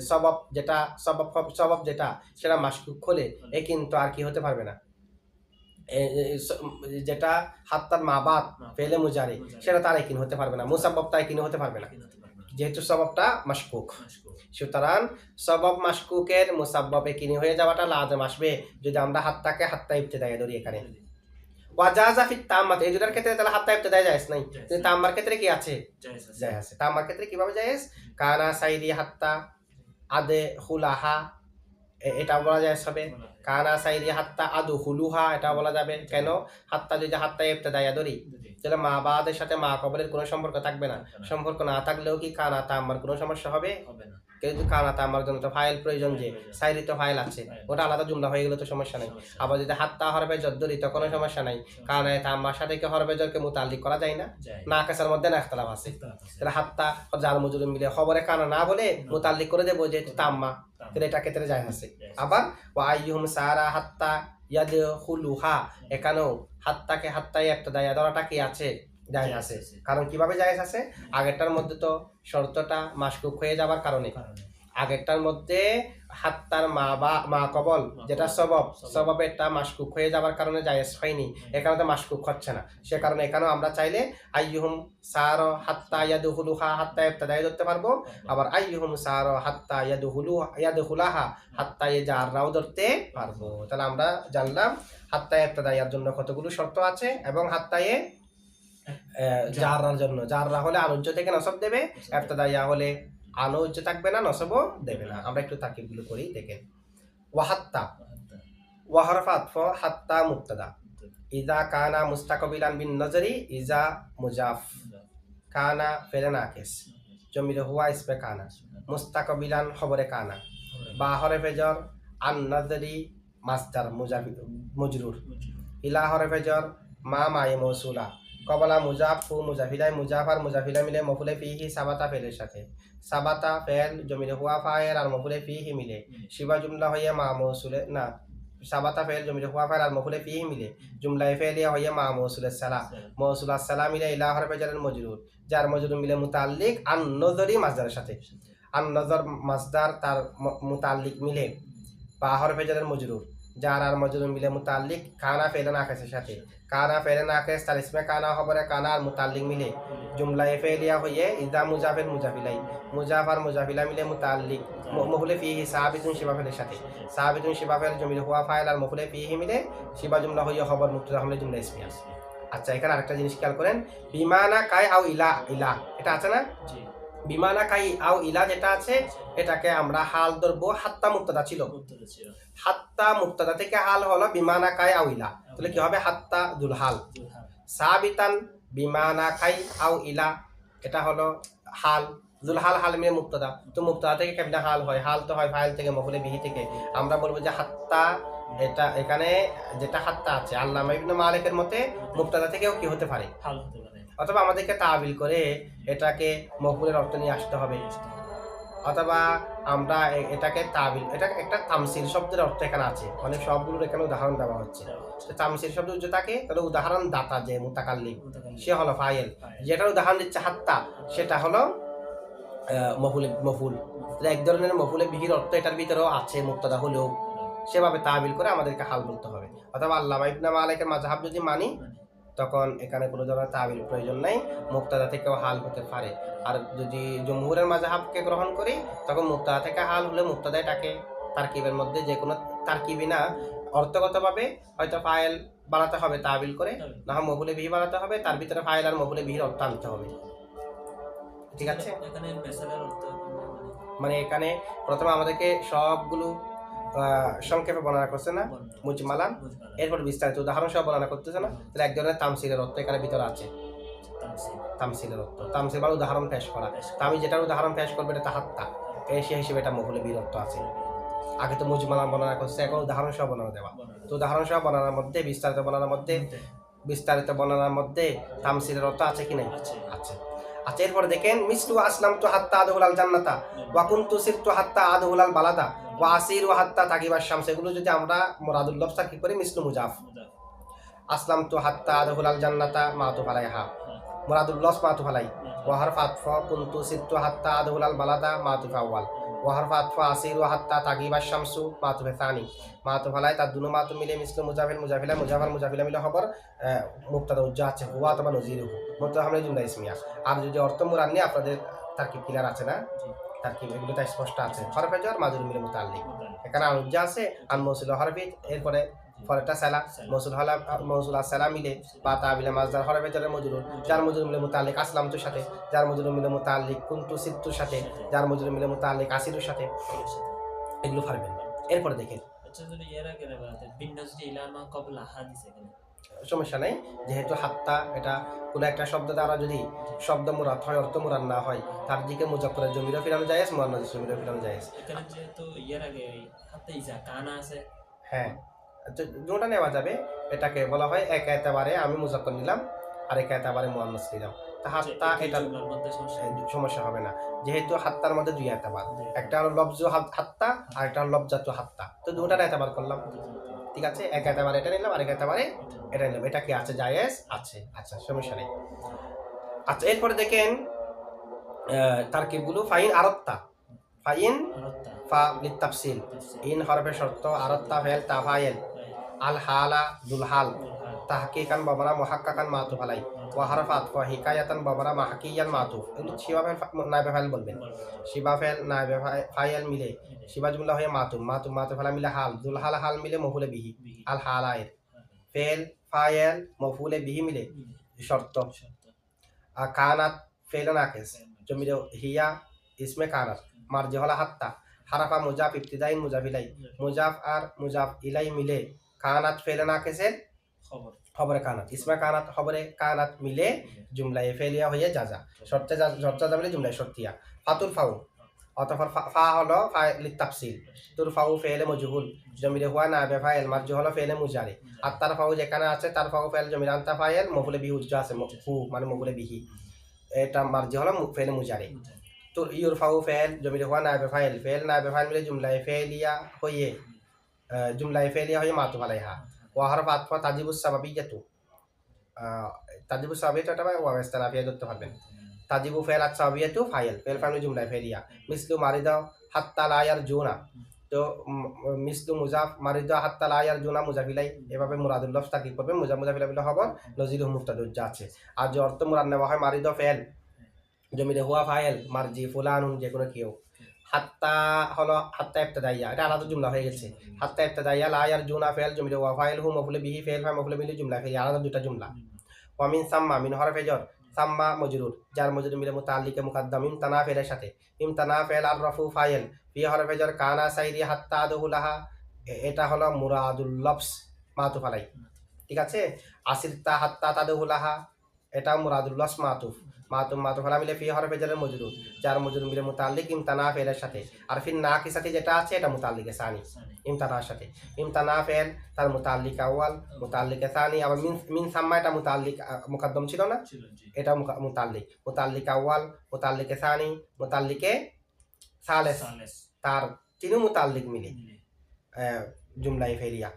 সবব যেটা সেটা মাশকুক হলে একিন তো আর কি হতে পারবে না, যেটা হাত্তার মা বাদ ফেলে মুজারি সেটা তার একিন হতে পারবে না, মুসাব্ববটা একিন হতে পারবে না, যেহেতু সববটা মাশকুক। সুতরাং সবব মাশকুকের মুসাব্বব একিনি হয়ে যাওয়াটা লাজম আসবে যদি আমরা হাত্তাকে হাত্তা ইবতিদাইয়া ধরি। এখানে ওয়াজাযা ফিত তাম্মাত, এই দুটার ক্ষেত্রে তাহলে হাত্তা ইবতিদাইয়া জায়েজ নাই, কিন্তু তাম্মার ক্ষেত্রে কি আছে? জায়েজ আছে। তাম্মার ক্ষেত্রে কিভাবে জায়েজ? কানা সাইরি হাত্তা আদখুলাহা, এটা বলা জায়েজ হবে। কানা সাইরি হাত্তা আদখুলুহা, এটা বলা যাবে। কেন? হাত্তা যদি হাত্তা ইবতিদাইয়া ধরি তাহলে মা বাদের সাথে মা কবলের কোনো সম্পর্ক থাকবে না, সম্পর্ক না থাকলেও কি কানা তাম্মার কোনো সমস্যা হবে? কিন্তু কানা তামার জন্য তো ফাইল প্রয়োজন, যে সাইরি তো ফাইল আছে, ওটা আলাদা জুমলা হয়ে গেলে তো সমস্যা নাই। আবার যদি হাত্তা হরফে জর ধরি তখনও সমস্যা নাই, কারণ তাম্মার সাথে কি হরফে জরকে মুতাল্লিক করা যায় না, নাকেসের মধ্যে না ইখতিলাফ আছে। তাহলে হাত্তা জার মজরুর মিলে খবরে কানা না বলে মুতাল্লিক করে দেবো যেহেতু তাম্মা, তাহলে এটা ক্ষেত্রে যায় আছে। আবার ওয়া আইয়ুহুম সারা হাত্তা ইয়াদখুলুহা, এখানেও হাত্তাকে হাত্তাই একটা দায়া ধরাটা কি আছে, জায়েজ আছে। কারণ কিভাবে জায়েজ আছে, আগেরটার মধ্যে তো শর্তটা মাশকুক হয়ে যাবার কারণে, আগেরটার মধ্যে হাত্তার মা কবল যেটা সববেরটা মাশকুক হয়ে যাবার কারণে জায়েজ হয়নি, এখানে তো মাশকুক হচ্ছে না, সে কারণে এখানেও আমরা চাইলে আইয়ুহুম সার হাত্তা ইয়াদখুলুহা হাত্তা ইবতিদাই ধরতে পারবো, আবার আইয়ুহুম সার হাত্তা ইয়াদখুলাহা হাত্তা ইয়াজাররাও ধরতে পারবো। তাহলে আমরা জানলাম হাত্তা ইবতিদাইয়ের জন্য কতগুলো শর্ত আছে, এবং হাত্তা জাররার জন্য, জাররা হলে আনুজ্য থেকে নসব দেবে, ইবতিদাইয়া হলে আনুজ্য থাকবে না, নসবও দেবে না। আমরা একটু তাকিবগুলো করি, দেখেন। ওয়াহাত্তা ওয়া হরফ আতফ হাত্তা মুবতাদা, ইযা কানা মুস্তাকবিলান বিন নজরি ইযা মুজাফ, কানা ফেলে নাকিস, জমির হুয়া ইসমে কানা, মুস্তাকবিলান খবরে কানা, বা হরফে জর আন নজরি মাসদার মুজরুর, ইলা হরফে জর মা মায়ে মৌসুলা, কবলা মুজাফ হু মুজাফিলাই, মুজাফার মুজাফিলা মিলে মফুলে ফিহি সাবাতা ফেলের সাথে, সাবাতা ফেল জমির হুয়া ফায়েল আর মফুলে ফিহি মিলে, শিবা জুমলা হইয়া মা মৌসুলে না, সাবাতা ফেল জমির হুয়া ফায়েল আর মফুলে ফিহি মিলে, জুমলায়ে ফেলিয়া হইয়া মা মৌসুলের সালা, মৌসুলাস সালা মিলে ইলা হরফে জারের মজরুর, যার মজরুর মিলে মুতাল্লিক আন নজরি মাসদারের সাথে, আন নজর মাসদার তার মুতাল্লিক মিলে, বা হরফে জারের মজরুর, যার আর মজরুর মিলে মুতাল্লিক কানা ফেলে নাকিসের সাথে, কানা ফেলে নাকিস তার ইসমে কানা খবরে কানা আর মুতাল্লিক মিলে, জুমলায়ে ফেলিয়া হইয়ে ইযা মুজাফির মুজাফিলাই, মুজাফার মুজাফিলা মিলে মুতাল্লিক মফুলে ফিহি সাবিতুন শিবা ফেলের সাথে, সাবিতুন শিবা ফেল জমির হুয়া ফাইল আর মফুলে ফিহি মিলে, শিবা জুমলা হইয়া খবর মুবতাদা হলে জুমলা ইসমিয়া। আচ্ছা, এখানে আরেকটা জিনিস খেয়াল করেন, বিমানা কাই আও ইলা, ইলা এটা আছে না, বিমানা কাই আও ইলা যেটা আছে এটাকে আমরা হাল ধরবো, হাত্তা মুবতাদা ছিল, হাত্তা মুবতাদা থেকে হাল হলো বিমানা কাই আও ইলা, তাহলে কি হবে হাত্তা দুল হাল, সাবিতান বিমানা কাই আও ইলা এটা হলো হাল, দুল হাল হাল মিলে মুবতাদা, তো মুবতাদা থেকে কেমনে হাল হয়, হাল তো হয় ফাইল থেকে মফুলে বিহি থেকে, আমরা বলবো যে হাত্তা, এটা এখানে যেটা হাত্তা আছে আল্লামা ইবনে মালিকের মতে মুবতাদা থেকেও কি হতে পারে, হাল হতে পারে, অথবা আমাদেরকে তাবিল করে এটাকে মফুলের অর্থ নিয়ে আসতে হবে, অথবা আমরা এটাকে তাবিল, এটা একটা তামসিল শব্দের অর্থ এখানে আছে, মানে সবগুলোর এখানে উদাহরণ দেওয়া হচ্ছে। তামসিল শব্দ যদি থাকে তাহলে উদাহরণ দাতা যে মুতাকাল্লিম সে হলো ফাইল, যেটার উদাহরণ দিচ্ছে হাত্তা সেটা হলো মফুল, এক ধরনের মফুলে বিহির অর্থ এটার ভিতরেও আছে মুবতাদা হলেও, সেভাবে তাবিল করে আমাদেরকে হাল বলতে হবে। অথবা আল্লামা ইবনে মালিকের মাযহাব যদি মানি তখন এখানে কোনো ধরনের তাবিল প্রয়োজন নাই, মুবতাদা থেকেও হাল হতে পারে। আর যদি জমহুরের মাযহাবকে গ্রহণ করি তখন মুবতাদা থেকে হাল হলে মুবতাদাটাকে তারকিবের মধ্যে যে কোনো তারকিবি না, অর্থগতভাবে হয়তো ফাইল বানাতে হবে তাবিল করে, না হয় মফুলে বিহি বানাতে হবে, তার ভিতরে ফাইল আর মফুলে বিহির অর্থ আনতে হবে। ঠিক আছে, মানে এখানে প্রথমে আমাদেরকে সবগুলো সংক্ষেপে বর্ণনা করছে না মুজমালান, এরপর বিস্তারিত উদাহরণ সহ বর্ণনা করতেছে না, তাহলে এক ধরনের তামসিলের অর্থ এখানে ভিতরে আছে, তামসিলের অর্থ, তামসিল মানে উদাহরণ পেশ করা, তা আমি যেটার উদাহরণ পেশ করবো এটা হাত্তা, সে হিসেবে এটা মফুলে বিহির অর্থ আছে। আগে তো মুজমালান বর্ণনা করছে, এখন উদাহরণ সহ বর্ণনা দেওয়া, তো উদাহরণ সহ বর্ণনার মধ্যে বিস্তারিত বর্ণনার মধ্যে তামসিলের অর্থ আছে কি নাই, আছে। আচ্ছা, এরপর দেখেন মিসলু আসলাম তো হাত্তা আদহুলাল জান্নাতা ওয়া কুনতু সিরতু হাত্তা আদহুলাল বালাদা ওয়া আসিরু হাত্তা তাগিবাশ শামস, এগুলো যদি আমরা মুরাদুল লফজ কি করি মিসলু মুজাফ, আসলাম তো হাত্তা আদহুলাল জান্নাতা মাতুফ আলাইহা, মুরাদুল লফজ মাতুফ আলাই, ওয়া হরফ আতফ কুনতু সিরতু হাত্তা আদহুলাল বালাদা মাতুফ আউয়াল, ওয়া হরফ আতফ আসিরু হাত্তা তাগিবাশ শামসু মাতুফ সানি, মাতুফ আলাই তার দুনো মাতুফ মিলে মিসলু মুজাফিল মুজাফিলা, মুজাফার মুজাফিলা মিলে খবর মুবতাদা উজ্জা আছে হুয়া অথবা নজিরুহু, মুবতাদা হামলে জুমলা ইসমিয়া। আর যদি অর্থ মুরান্নি আপনাদের তারকিব ক্লিয়ার আছে না, তারকিব এগুলো তো স্পষ্ট আছে, হরফে জর মাজরুর মিলে মুতাল্লিক, এখানে আনুজ্জা আছে আন মৌসুল হরফি, এরপরে পরেরটা সালা মৌসুল হলা মৌসুল সালা মিলে বা তাবিলা মাসদার হরফে জরের মজরুর, যার মজরুর মিলে মুতাল্লিক আসলামতুর সাথে, যার মজরুর মিলে মুতাল্লিক কুনতু সিরতুর সাথে, যার মজরুর মিলে মুতাল্লিক আসিরুর সাথে, এগুলো পারবেন। এরপরে দেখেন আচ্ছা, যদি এর আগে বিন নজরি ইলা মা ক্বাবলা হাদিস, এখানে সমস্যা নেই, যেহেতু হাত্তা এটা কোনো একটা শব্দ দ্বারা যদি শব্দ মুরাদ হয়, অর্থ মুরাদ না হয়, তার দিকে মুজাক্করের জমিরও ফিরানো জায়েজ, মুআন্নাস জমিরও ফিরানো জায়েজ। এখানে যেহেতু ইয়ের আগে হাতে ইজা কানা আছে, হ্যাঁ, তো যোটা নেওয়া যাবে, এটাকে বলা হয় এক এতেবারে আমি মুজাক্কর নিলাম আর এক এতেবারে মুআন্নাস নিলাম। তা যে হাত্তা একই এটা জুমলার মধ্যে সমস্যা নেই। সমস্যা হবে না, যেহেতু হাত্তার মধ্যে দুই এতেবার, দুই একটা হলো লফজু হাত্তা আর একটা হলো লফজাতু হাত্তা, তো দুটার এতেবার করলাম। ঠিক আছে, এক এতেবারে এটা নিলাম আর এক এতেবারে এটা নিলাম, এটা কি আছে? জায়েজ আছে। আচ্ছা, সমস্যা নেই। আচ্ছা, এরপরে দেখেন তারকিবগুলো। ফাইন আরত্তা, ফাইন আরত্তা ফা লিতাফসিল, তাফসীর ইন হরফে শর্ত, আরত্তা ফেল তাফায়েল, আল হালা দুলহাল, তাহকিকান বাবরা মুহাক্কাকান মাতুফ আলাই, ওয়া হারফাত ওয়া হিকায়াতান বাবরা মাহকিয়ান মাতুফ। এগুলো শিবা ফেল নাইবে ফাইল বলবেন। শিবা ফেল নাইবে ফাইল মিলে শিবা জুমলা হয়ে মাতুম, মাতুম মাতুফ আলাই মিলে হাল, দুলহাল হাল মিলে মফুলে বিহি, আল হালায়ের ফেল ফাইল মফুলে বিহি মিলে শর্ত। কানাত ফেল নাকিস জমিরে হিয়া ইসমে কানাত, মারজি হলা হাত্তা, হারাফা মুজাফ ইবতিদাইন মুজাফ ইলাই, মুজাফ আর মুজাফ ইলাই মিলে কানাত ফেল নাকিসের খবর খবরে কানাত, ইসমে কানাত খবরে কানাত মিলে জুমলায়ে ফেলিয়া হয়ে যাজা, শর্তে শর্তে যাবে জুমলায়ে শর্তিয়া। ফাতুল ফাউ, অতঃপর ফা হলো ফাইল তাফসিল, তুর ফাউ ফেলে মজহুল জমিরে হুয়া নাইবে ফাইল, মারজি হলো ফেলে মুজারে। আর তার ফাউ যেখানে আছে তার ফাউ ফেল জমিরে আনতা ফাইল মফুলে বিহি উজ্জা আছে, হু মানে মফুলে বিহি, এটা মার্জি হলো ফেলে মুজারে। তো ইউর ফাউ ফেল জমিরে হুয়া নাইবে ফাইল, ফেল নাইবে ফাইল মিলে জুমলায়ে ফেলিয়া হয়ে জুমলায়ে ফেলিয়া হয়ে মাতুফ আলাইহা। ওয়া হরফ আতফা তাজিবুস সাবাবিয়াতু, তাজিবুস সাবাবিয়াতু এটা ওয়া ইস্তানাফিয়া ধরতে পারবেন। তাজিবু ফেল আত সাবাবিয়াতু ফাইল, ফেল ফাইল জুমলায়ে ফেলিয়া। মিসলু মারিদা হাত্তা লা ইয়ারজুনা, তো মিসলু মুজাফ মারিদা হাত্তা লা ইয়ারজুনা মুজাফিলাই, এভাবে মুরাদুল লফজ তাকিব করবেন। মুজাফিলাই বিল খবর নজিরু মুফতাদুজ যা আছে। আর যে অর্থ মুরাদ নেওয়া হয় মারিদা ফেল জমিরে হুয়া ফাইল মারজি ফুলানুন যে কোনো কেউ। হাত্তা হলো হাত্তা ইবতিদাইয়া, এটা আলাদা জুমলা হয়ে গেছে। হাত্তা ইবতিদাইয়া লা ইয়ারজুনা ফেল জমিরে হুয়া ফাইল, হু মফুলে বিহি ফেল ফাই মফুলে বিহি জুমলা ফেল, আলাদা দুটা জুমলা। ওয়া মিন সাম্মা, মিন হরফে জর, সাম্মা মজরুর, যার মজরুর মিলে মুতাআল্লিকে মুকাদ্দাম, ইমতানা ফেলের সাথে, ইমতানা ফেল আর রফু ফাইল, ফি হরফে জর কানা সাইরি হাত্তা আদহুলাহা, এটা হলো মুরাদুল লফজ মাতুফ আলাই। ঠিক আছে, আসিরতা হাত্তা তাদহুলাহা, এটা মুরাদুল লফজ মাতুফ, মাতুম মাতুফ আলা মিলে ফি হরফে জারের মজরুর, যার মজরুর মিলে মুতাআল্লিক ইমতানা ফেলের সাথে। আর ফির নাকিসাতি যেটা আছে এটা মুতাআল্লিকে সানি ইমতানার সাথে। ইমতানা ফেল তার মুতাআল্লিক আউয়াল, মুতাআল্লিকে সানি। আবার মিন সাম্মা এটা মুতাআল্লিক মুকদ্দম ছিল না, এটা মুতাআল্লিক, মুতাআল্লিক আউয়াল, মুতাআল্লিকে সানি, মুতাআল্লিকে সালেস, তার তিনু মুতাআল্লিক মিলে জুমলায়ে ফেলিয়া।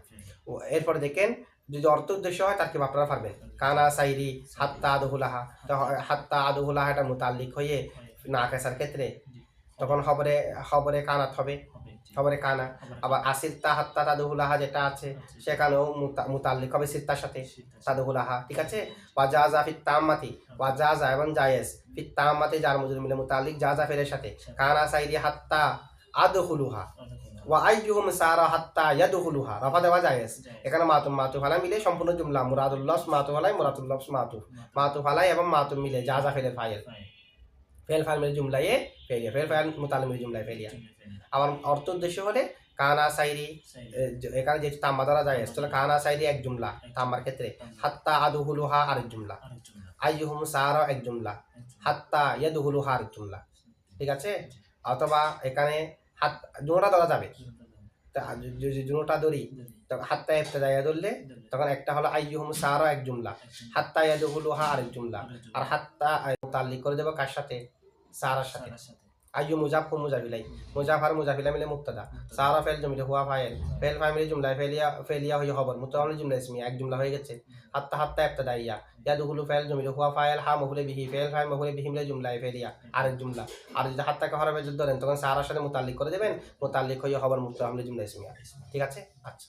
এরপর দেখেন যদি অর্থ উদ্দেশ্য হয় তার কি আপনারা পারবেন। কানা সাইরি হাত্তা আদহুলাহা, তো হাত্তা আদহুলাহা এটা মুতাআল্লিক হয়ে নাকিসার ক্ষেত্রে তখন খবরে খবরে কানাত হবে, খবরে কানা। আবার আসিরতা হাত্তা তাদহুলাহা যেটা আছে সেখানেও মুতাআল্লিক হবে সিত্তার সাথে তাদহুলাহা। ঠিক আছে, ওয়াজাজা ফিত তাম্মাতি, ওয়াজাজা এবং জায়েজ ফিত তাম্মাতি, যার মজরুর মিলে মুতাআল্লিক জাজা ফেলের সাথে। কানা সাইরি হাত্তা আদহুলুহা, ওয়া আইয়ুহুম সারা হাত্তা ইয়াদখুলুহা, রাফা দেওয়া জায়েজ। এখানে মাতুম মাতুফ আলাই মিলে সম্পূর্ণ জুমলা, মুরাদুল লফজ মাতুফ আলাই, মুরাদুল লফজ মাতুফ, মাতুফ আলাই এবং মাতুম মিলে জাজা ফেলের ফাইল, ফেল ফাইল মিলে জুমলায়ে ফেলিয়া, ফেল ফাইল মুতাআল্লিক মিলে জুমলায়ে ফেলিয়া। আবার অর্থ উদ্দেশ্য হলে কানা সাইরি, এখানে যেহেতু তাম্মা দ্বারা জায়েজ, তাহলে কানা সাইরি এক জুমলা তাম্মার ক্ষেত্রে, হাত্তা আদখুলুহা আরেক জুমলা, আইয়ুহুম সারা এক জুমলা, হাত্তা ইয়াদখুলুহা আরেক জুমলা। ঠিক আছে, অথবা এখানে হাত জোড়া ধরা যাবে, যদি জুনোটা ধরি তখন হাত্তা ইবতিদাইয়া ধরলে তখন একটা হলো আইয়ুহুম সারা এক জুমলা, হাত্তা ইয়াদখুলুহা আরেক জুমলা। আর হাত্তা মুতাআল্লিক করে দেব কার সাথে? সারার সাথে। আইয়ু মুজাফ হু মুজাফিলাই, মুজাফ আর মুজাফিলা মিলে মুবতাদা, সারা ফেল জমিরে হুয়া ফাইল, ফেল ফাইল মিলে জুমলা ফেলিয়া ফেলিয়া হয়ে খবর, মুতাআল্লিক জুমলা ইসমিয়া এক জুমলা হয়ে গেছে। হাত্তা হাত্তা ইবতিদাইয়া, ইয়াদখুলু ফেল জমিরে হুয়া ফাইল, হা মফুলে বিহি, ফেল ফাইল মফুলে বিহি মিলে জুমলা ফেলিয়া আরেক জুমলা। আর যদি হাত্তাকে হরফে জর ধরেন তখন সারার সাথে মুতাআল্লিক করে দেবেন, মুতাআল্লিক হয়ে খবর মুতাআল্লিক জুমলা ইসমিয়া। ঠিক আছে, আচ্ছা।